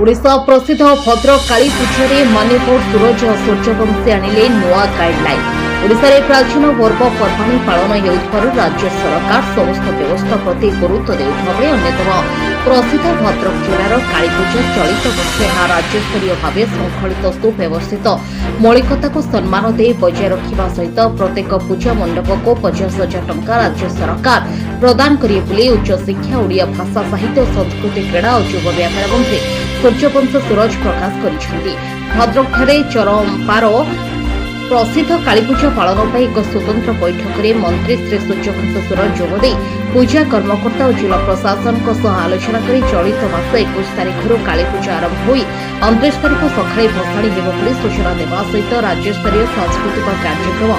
ओडिशा प्रसिद्ध भद्रक काली पूजा मान्यवर सूरज सूर्यवंशी आनिले नुआ गाइडलाइन। ओडिशा रे प्राचीन पर्व पर्वाणी पालन हेउथिबारु राज्य सरकार समस्त व्यवस्था प्रति गुरुत्व देउथिबा बेले अन्यतम प्रसिद्ध भद्रक जिलार काली पूजा चलित वर्ष राज्य स्तरीय भाव श्रृंखलित सुव्यवस्थित मौलिकता को सम्मान दे बजाय रखा सहित प्रत्येक पूजा मंडप को 50,000 टंका राज्य सरकार प्रदान करिए बोली उच्च शिक्षा ओडिया भाषा साहित्य संस्कृति क्रीड़ा और युव व्यापार मंत्री सूर्यवंश सूरज प्रकाश करिसेंति। भद्रकଠାରେ चरमपार प्रसिद्ध कालीपूजा पालन पर एक स्वतंत्र बैठक में मंत्री श्री सूर्यवंश सूरज जोगदे पूजा कर्मकर्ता और जिला प्रशासन आलोचना कर चलित मास 21 तारिख कालीपूजा आरंभ हो 29 तारिख सकाଳେ भसाणी हेब बोली सूचना देवा सहित राज्यस्तरीय सांस्कृतिक कार्यक्रम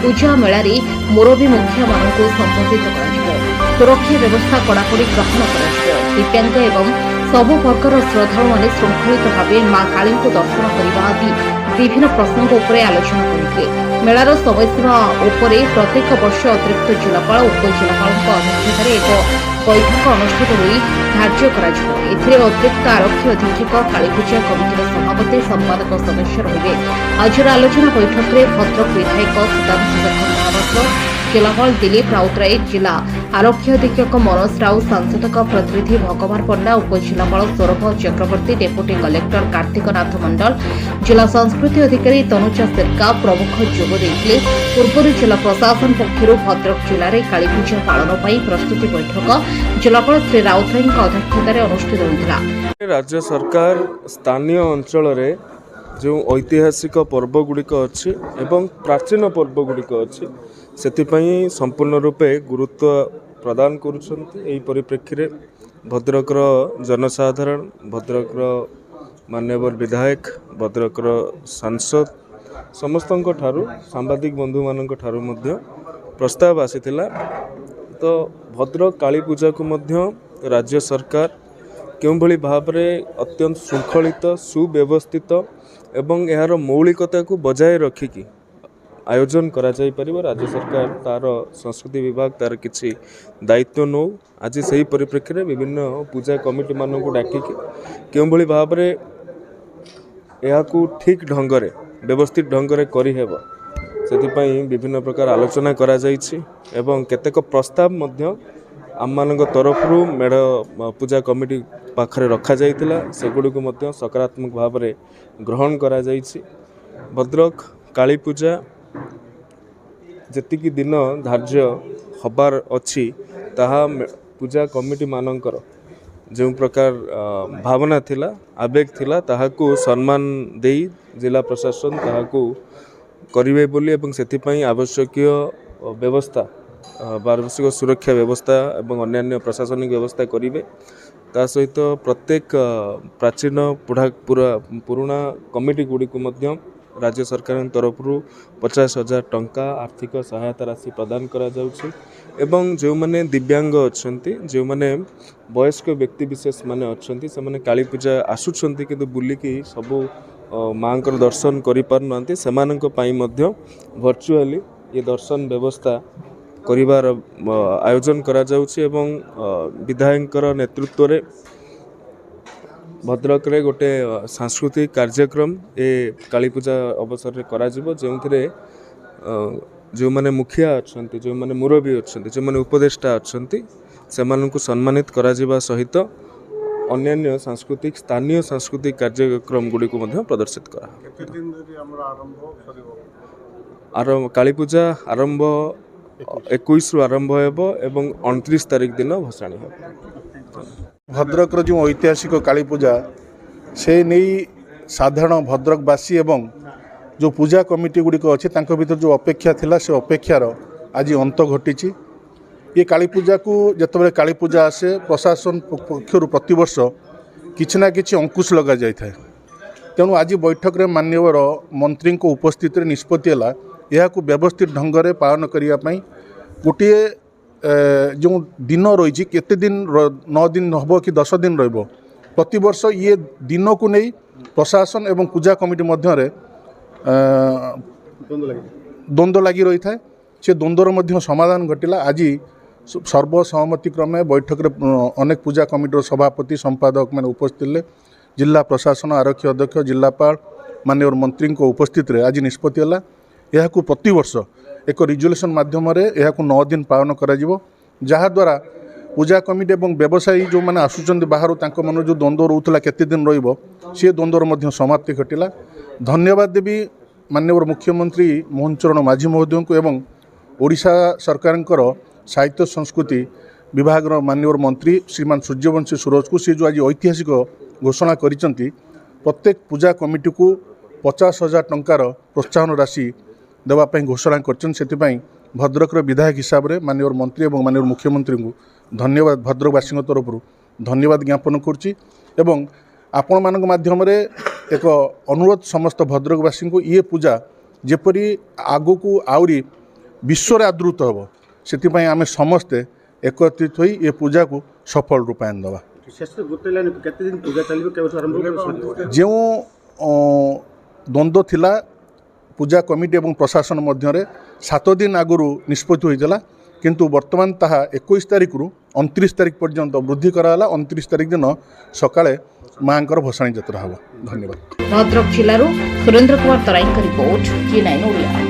पूजा मेलार मुरबी मुखिया मानक संबोधित कर सुरक्षा व्यवस्था कड़ाकड़ी ग्रहण कर दिव्यांग एवं सबु वर्गर श्रद्धालु माने श्रृंखलित भाव मां काली को दर्शन करने आदि विभिन्न प्रसंग उपर आलोचना करते। मेलार समयसीमा उपरे प्रत्येक वर्ष अतिरिक्त जिलापाल उपजिलापाल अध्यक्षतार एक बैठक अनुष्ठित होई धार्य कर अतिरिक्त आरक्षी अधीक्षक कालीपूजा कमिटीर सभापति संपादक सदस्य रहिबे। आज आलोचना बैठक में भद्रक विधायक सुधांशु शेखर महापात्र, जिलापाल दिलीप राउतराय, जिला आरक्षी अधीक्षक मनोज राउ, सांसदक प्रतिनिधि भगवान पण्डा, उपजिलापाल सौरभ चक्रवर्ती, डेपुटी कलेक्टर कार्तिक नाथ मंडल, जिला संस्कृति अधिकारी तनुजा शेरका प्रमुख जोग देइथिले। पूर्व जिला प्रशासन पक्षर भद्रक जिले में कालीपूजा पालन पर प्रस्तुति बैठक जिलापाल श्री राउतराय अध्यक्षतार अनुष्ठित होइथिला। राज्य सरकार स्थानीय अंचल रे जो ऐतिहासिक पर्व गुड़िक अच्छी एवं प्राचीन पर्व गुड़िक अच्छी से संपूर्ण रूपे गुरुत्व प्रदान करुछंती। परिप्रेक्षी भद्रकर जनसाधारण, भद्रकर मान्यवर विधायक, भद्रकर सांसद समस्त सांबादिक बंधु मान प्रस्ताव आसीथिला। तो भद्रक काली पूजा को मध्य राज्य सरकार क्यों भली भाव में अत्यंत श्रृंखलित सुव्यवस्थित एवं यार मौलिकता को बजाय रखिकी आयोजन करा जाई परिबो। राज्य सरकार तार संस्कृति विभाग तार किछि दायित्व नौ आज सही परिप्रेक्षी में विभिन्न पूजा कमिटी मान को डाकिकी क्यों भली भाव में यह ठीक ढंगरे व्यवस्थित ढंगरे करी हेबो सेतिपई विभिन्न प्रकार आलोचना करा जाइछि एवं केतेक प्रस्ताव मध्य आम तरफ मेढ़ पूजा कमिटी पाखरे रखा जाइतिला। सेगुड़ी को मध्य सकारात्मक भाव में ग्रहण करा जाइछि। भद्रक काली पूजा जेतिकी दिन धार्य हबार अच्छी ताहा पूजा कमिटी मानकर जो प्रकार भावना थिला आवेग थिला ताहाकू सम्मान देई जिला प्रशासन ताहाकू करिवे बोली एवं सेतिपई आवश्यकीय व्यवस्था वार्षिक सुरक्षा व्यवस्था एवं अन्यान्य प्रशासनिक व्यवस्था करिवे। ता सहित प्रत्येक प्राचीन पुराना कमिटी गुड़ी को मध्य राज्य सरकार तरफ 50,000 टंका आर्थिक सहायता राशि प्रदान करा जाउछि एवं जो माने दिव्यांग अच्छंती, जो माने वयस्क व्यक्ति विशेष माने अच्छंती, से माने काली पूजा आसुछंती किंतु बुलिकी सबु मांकर दर्शन करि पारनांती, सेमानक पई मध्य वर्चुअली ये दर्शन व्यवस्था करिवार आयोजन करा जाउछि एवं विधायकर नेतृत्व रे भद्रक रे गोटे सांस्कृतिक कार्यक्रम ए काली पूजा अवसर रे करा जिवो जेउथिरे जो माने मुखिया अच्छंती, जो माने मुरबी अच्छंती, जो माने उपदेष्टा अच्छंती सेमानकु सम्मानित करा जिबा सहित अन्यान्य सांस्कृतिक स्थानीय सांस्कृतिक कार्यक्रम गुडी को मध्य प्रदर्शित करा। आरंभ काली पूजा आरंभ 21 रु आरंभ हेबो एवं 29 तारिख दिन भसाणी हेबो। भद्रक जो ऐतिहासिक काली पूजा से नहीं साधारण भद्रकवासी एवं जो पूजा कमिटी गुड़िक अच्छे तांको भीतर जो अपेक्षा थिला से अपेक्षार आज अंत घटी। ये काली पूजा को जितेबाला काली पूजा आसे प्रशासन पक्षर प्रतिवर्ष किछि ना किछि अंकुश लगा जाए। तेणु आज बैठक में माननीय मंत्री को उपस्थित निष्पत्ति है यह व्यवस्थित ढंग से पालन करने गोटे जो दिन रही केते दिन 9 दिन हम कि 10 दिन रही प्रतिवर्ष ये दिन को नहीं प्रशासन एवं पूजा कमिटी मध्य द्वंद्व लगी रही था। से द्वंद्वर मध्य समाधान घटिला। आज सर्वसहमति क्रमे बैठक में अनेक पूजा कमिटीर सभापति संपादक मैंने उपस्थित थे। जिला प्रशासन आरक्षी अध्यक्ष जिलापाल माननीय मंत्री उपस्थित रे आज निष्पत्ति है यह प्रति वर्ष एक रिजोल्यूशन माध्यम 9 दिन पालन करा जहाद्वारा पूजा कमिटी और व्यवसायी जो मैंने आसुच्च बाहर मन जो द्वंद्व रोला केते दिन सी द्वंद्वर समाप्ति घटिला। धन्यवाद देवी माननीय मुख्यमंत्री मोहन चरण माझी महोदय को एवं ओडिशा सरकार साहित्य संस्कृति विभाग माननीय मंत्री श्रीमान सूर्यवंशी सूरज को सी जो आज ऐतिहासिक घोषणा करिसेंती प्रत्येक पूजा कमिटी को 50,000 टंकार प्रोत्साहन राशि देवाई घोषणा कर भद्रक विधायक हिसाब से माननीय मंत्री और माननीय मुख्यमंत्री को धन्यवाद भद्रकवासी तरफ धन्यवाद ज्ञापन करुच्ची एवं आपण मान माध्यम एक अनुरोध समस्त भद्रकवासी को ये पूजा जेपरी आगु को आउरी विश्व आदृत हम से आम समस्ते एकत्रित होई ये पूजा को सफल रूपायन देवा। जो द्वंद्व थिला पूजा कमिटी और प्रशासन मध्य 7 दिन आगु निष्पत्ति होता किंतु वर्तमान ताहा 21 तारिख रु 29 तारिख पर्यंत वृद्धि कराला। 29 तारिख दिन सकाळे मांकर भसाणी यात्रा हम। धन्यवाद। भद्रक जिल्लारू सुरेंद्र कुमार तराईंक रिपोर्ट G9 ओडिया।